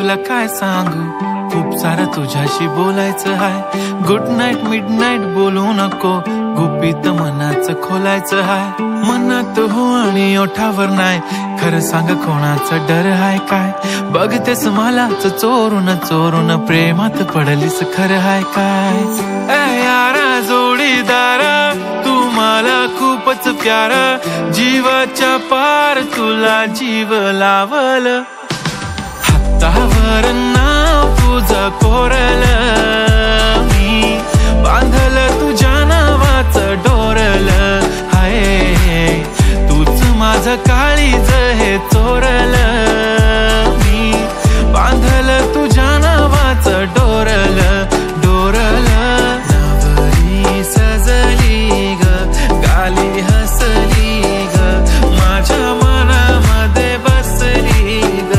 तुला काय सांगू, खूप सारं तुझ्याशी बोलायचं हाय. गुड नाईट मिड नाईट बोलू नको, गुपित मनाचं खोलायचं हाय. मनात हो आणि ओठावर नाही, खरं सांग कोणाचा डर हाय काय. बघतेस मलाच चोरून चोरून, प्रेमात पडलीस खरं हाय काय. ए यारा जोडीदारा, तू मला खूपच प्यारा, जीवाच्या पार तुला जीव लावल. हातावर नाव तुझं कोरलं, मी बांधल तुझ्या नावाचं डोरलं. हाय तूच माझं काळीज हे चोरलं, मी बांधल तुझ्या नावाचं डोरलं डोरलं. नवरी सजली ग, गाली हसली ग, माझ्या मनामध्ये बसली ग.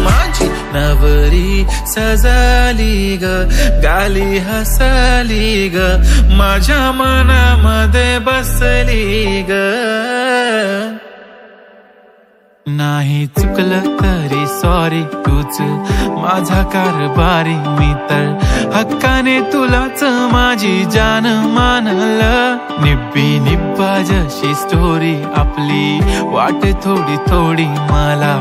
माझी नवरी सजली ग, गाली हसली ग, माझ्या मनामध्ये बसली ग. नाही चुकलं तरी सॉरी, तूच माझा कारभारी. मी तर हक्काने तुलाच माझी जान मानलं. निब्बी निब्बा जशी स्टोरी आपली, वाट थोडी थोडी मला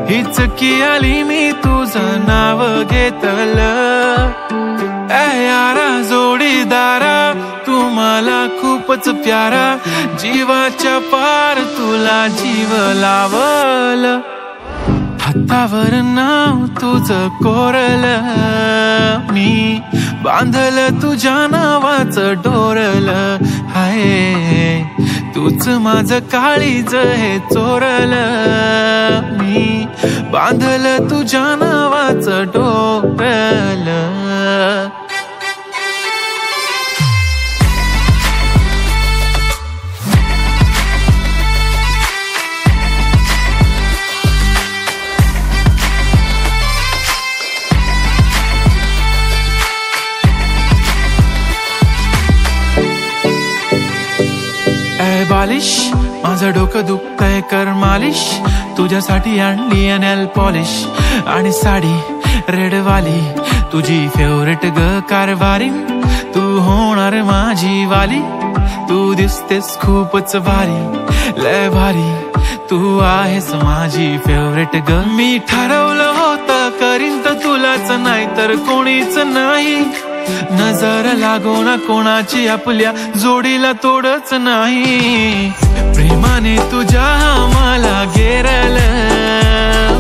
हीच की आली. मी तुझं नाव घेतलं. ए यारा जोडीदारा, तू मला खूपच प्यारा, जीवाच्या पार तुला जीव लावल. हातावर नाव तुझं कोरलं, मी बांधल तुझ्या नावाचं डोरलं. हाय तूच माझं काळीज हे चोरलं, मी बांधल तुझ्या नावाचं डोरलं. बालिश माझं डोकं दुखतंय कर मालिश, तुझ्यासाठी आणली नेल पॉलिश आणि साडी रेडवाली, तुझी फेवरेट ग कारभारी. तू होणार माझी वाली, तू दिसतेस खूपच भारी लय भारी, तू आहेस माझी फेवरेट ग. मी ठरवलं होतं करीन तर तुलाच, नाही तर कोणीच नाही. नजर लागो ना कोणाची, आपल्या जोडीला तोडच नाही. प्रेमाने तुझ्या मला घेरलं,